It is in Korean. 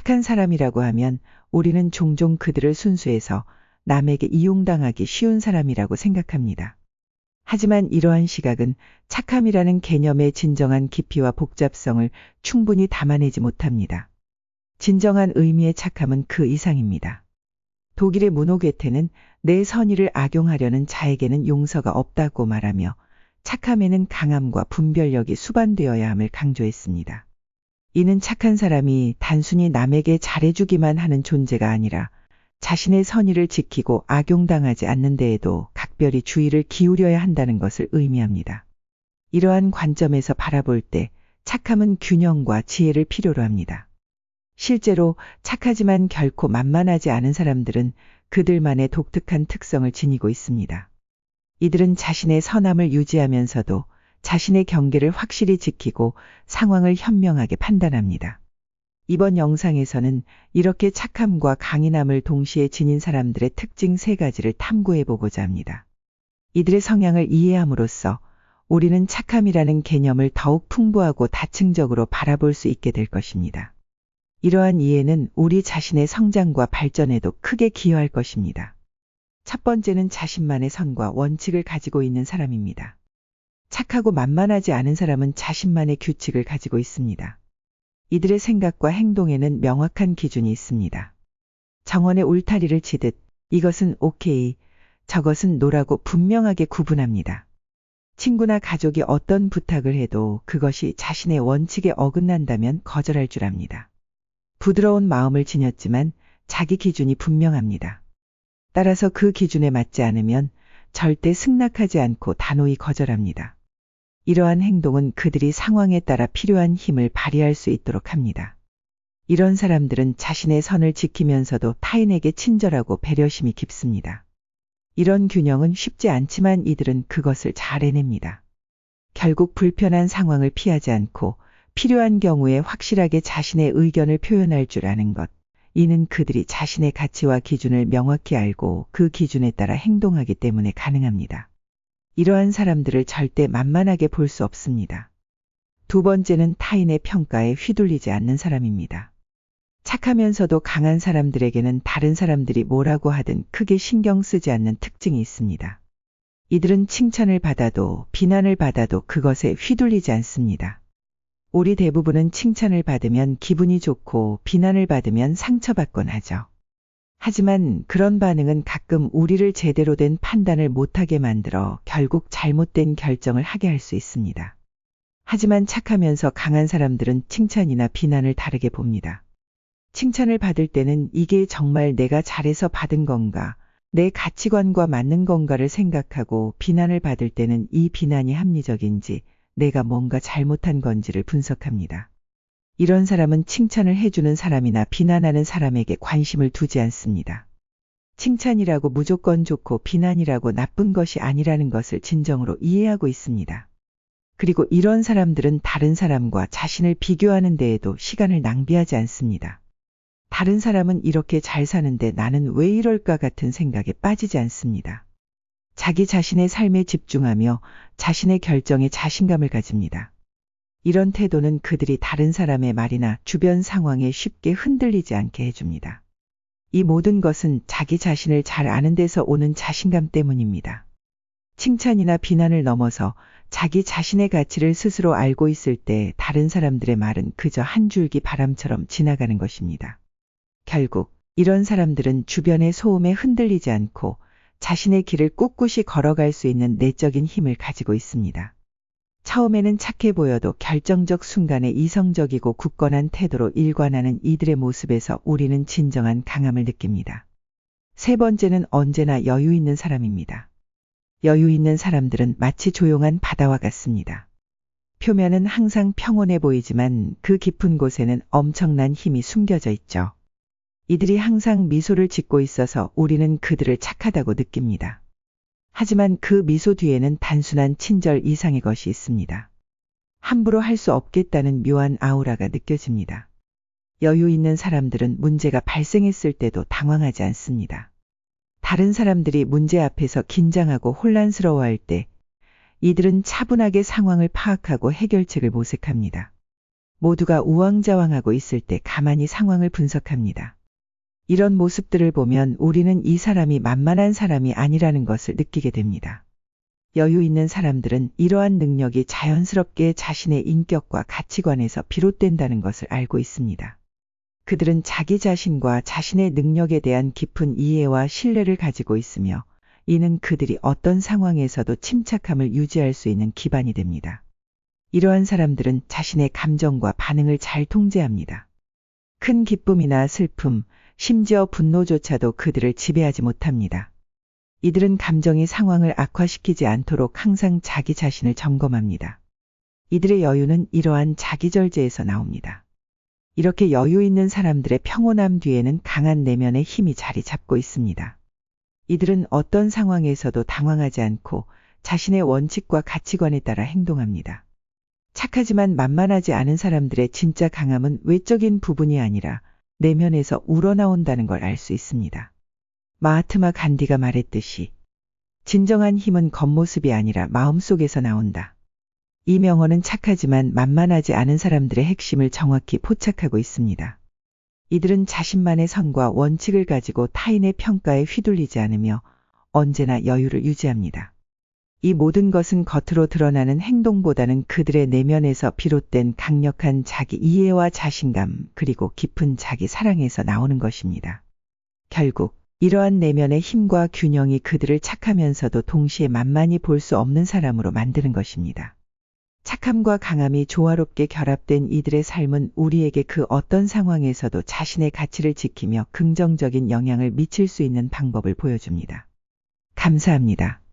착한 사람이라고 하면 우리는 종종 그들을 순수해서 남에게 이용당하기 쉬운 사람이라고 생각합니다. 하지만 이러한 시각은 착함이라는 개념의 진정한 깊이와 복잡성을 충분히 담아내지 못합니다. 진정한 의미의 착함은 그 이상입니다. 독일의 문호 괴테는 내 선의를 악용하려는 자에게는 용서가 없다고 말하며 착함에는 강함과 분별력이 수반되어야 함을 강조했습니다. 이는 착한 사람이 단순히 남에게 잘해주기만 하는 존재가 아니라 자신의 선의를 지키고 악용당하지 않는 데에도 각별히 주의를 기울여야 한다는 것을 의미합니다. 이러한 관점에서 바라볼 때 착함은 균형과 지혜를 필요로 합니다. 실제로 착하지만 결코 만만하지 않은 사람들은 그들만의 독특한 특성을 지니고 있습니다. 이들은 자신의 선함을 유지하면서도 자신의 경계를 확실히 지키고 상황을 현명하게 판단합니다. 이번 영상에서는 이렇게 착함과 강인함을 동시에 지닌 사람들의 특징 3가지를 탐구해 보고자 합니다. 이들의 성향을 이해함으로써 우리는 착함이라는 개념을 더욱 풍부하고 다층적으로 바라볼 수 있게 될 것입니다. 이러한 이해는 우리 자신의 성장과 발전에도 크게 기여할 것입니다. 첫 번째는 자신만의 선과 원칙을 가지고 있는 사람입니다. 착하고 만만하지 않은 사람은 자신만의 규칙을 가지고 있습니다. 이들의 생각과 행동에는 명확한 기준이 있습니다. 정원에 울타리를 치듯 이것은 오케이, 저것은 노라고 분명하게 구분합니다. 친구나 가족이 어떤 부탁을 해도 그것이 자신의 원칙에 어긋난다면 거절할 줄 압니다. 부드러운 마음을 지녔지만 자기 기준이 분명합니다. 따라서 그 기준에 맞지 않으면 절대 승낙하지 않고 단호히 거절합니다. 이러한 행동은 그들이 상황에 따라 필요한 힘을 발휘할 수 있도록 합니다. 이런 사람들은 자신의 선을 지키면서도 타인에게 친절하고 배려심이 깊습니다. 이런 균형은 쉽지 않지만 이들은 그것을 잘 해냅니다. 결국 불편한 상황을 피하지 않고 필요한 경우에 확실하게 자신의 의견을 표현할 줄 아는 것. 이는 그들이 자신의 가치와 기준을 명확히 알고 그 기준에 따라 행동하기 때문에 가능합니다. 이러한 사람들을 절대 만만하게 볼 수 없습니다. 두 번째는 타인의 평가에 휘둘리지 않는 사람입니다. 착하면서도 강한 사람들에게는 다른 사람들이 뭐라고 하든 크게 신경 쓰지 않는 특징이 있습니다. 이들은 칭찬을 받아도 비난을 받아도 그것에 휘둘리지 않습니다. 우리 대부분은 칭찬을 받으면 기분이 좋고 비난을 받으면 상처받곤 하죠. 하지만 그런 반응은 가끔 우리를 제대로 된 판단을 못하게 만들어 결국 잘못된 결정을 하게 할 수 있습니다. 하지만 착하면서 강한 사람들은 칭찬이나 비난을 다르게 봅니다. 칭찬을 받을 때는 이게 정말 내가 잘해서 받은 건가, 내 가치관과 맞는 건가를 생각하고 비난을 받을 때는 이 비난이 합리적인지 내가 뭔가 잘못한 건지를 분석합니다. 이런 사람은 칭찬을 해주는 사람이나 비난하는 사람에게 관심을 두지 않습니다. 칭찬이라고 무조건 좋고 비난이라고 나쁜 것이 아니라는 것을 진정으로 이해하고 있습니다. 그리고 이런 사람들은 다른 사람과 자신을 비교하는 데에도 시간을 낭비하지 않습니다. 다른 사람은 이렇게 잘 사는데 나는 왜 이럴까 같은 생각에 빠지지 않습니다. 자기 자신의 삶에 집중하며 자신의 결정에 자신감을 가집니다. 이런 태도는 그들이 다른 사람의 말이나 주변 상황에 쉽게 흔들리지 않게 해줍니다. 이 모든 것은 자기 자신을 잘 아는 데서 오는 자신감 때문입니다. 칭찬이나 비난을 넘어서 자기 자신의 가치를 스스로 알고 있을 때 다른 사람들의 말은 그저 한 줄기 바람처럼 지나가는 것입니다. 결국 이런 사람들은 주변의 소음에 흔들리지 않고 자신의 길을 꿋꿋이 걸어갈 수 있는 내적인 힘을 가지고 있습니다. 처음에는 착해 보여도 결정적 순간에 이성적이고 굳건한 태도로 일관하는 이들의 모습에서 우리는 진정한 강함을 느낍니다. 세 번째는 언제나 여유 있는 사람입니다. 여유 있는 사람들은 마치 조용한 바다와 같습니다. 표면은 항상 평온해 보이지만 그 깊은 곳에는 엄청난 힘이 숨겨져 있죠. 이들이 항상 미소를 짓고 있어서 우리는 그들을 착하다고 느낍니다. 하지만 그 미소 뒤에는 단순한 친절 이상의 것이 있습니다. 함부로 할 수 없겠다는 묘한 아우라가 느껴집니다. 여유 있는 사람들은 문제가 발생했을 때도 당황하지 않습니다. 다른 사람들이 문제 앞에서 긴장하고 혼란스러워할 때 이들은 차분하게 상황을 파악하고 해결책을 모색합니다. 모두가 우왕좌왕하고 있을 때 가만히 상황을 분석합니다. 이런 모습들을 보면 우리는 이 사람이 만만한 사람이 아니라는 것을 느끼게 됩니다. 여유 있는 사람들은 이러한 능력이 자연스럽게 자신의 인격과 가치관에서 비롯된다는 것을 알고 있습니다. 그들은 자기 자신과 자신의 능력에 대한 깊은 이해와 신뢰를 가지고 있으며 이는 그들이 어떤 상황에서도 침착함을 유지할 수 있는 기반이 됩니다. 이러한 사람들은 자신의 감정과 반응을 잘 통제합니다. 큰 기쁨이나 슬픔, 심지어 분노조차도 그들을 지배하지 못합니다. 이들은 감정이 상황을 악화시키지 않도록 항상 자기 자신을 점검합니다. 이들의 여유는 이러한 자기절제에서 나옵니다. 이렇게 여유 있는 사람들의 평온함 뒤에는 강한 내면의 힘이 자리 잡고 있습니다. 이들은 어떤 상황에서도 당황하지 않고 자신의 원칙과 가치관에 따라 행동합니다. 착하지만 만만하지 않은 사람들의 진짜 강함은 외적인 부분이 아니라 내면에서 우러나온다는 걸 알 수 있습니다. 마하트마 간디가 말했듯이 진정한 힘은 겉모습이 아니라 마음속에서 나온다. 이 명언은 착하지만 만만하지 않은 사람들의 핵심을 정확히 포착하고 있습니다. 이들은 자신만의 선과 원칙을 가지고 타인의 평가에 휘둘리지 않으며 언제나 여유를 유지합니다. 이 모든 것은 겉으로 드러나는 행동보다는 그들의 내면에서 비롯된 강력한 자기 이해와 자신감 그리고 깊은 자기 사랑에서 나오는 것입니다. 결국 이러한 내면의 힘과 균형이 그들을 착하면서도 동시에 만만히 볼 수 없는 사람으로 만드는 것입니다. 착함과 강함이 조화롭게 결합된 이들의 삶은 우리에게 그 어떤 상황에서도 자신의 가치를 지키며 긍정적인 영향을 미칠 수 있는 방법을 보여줍니다. 감사합니다.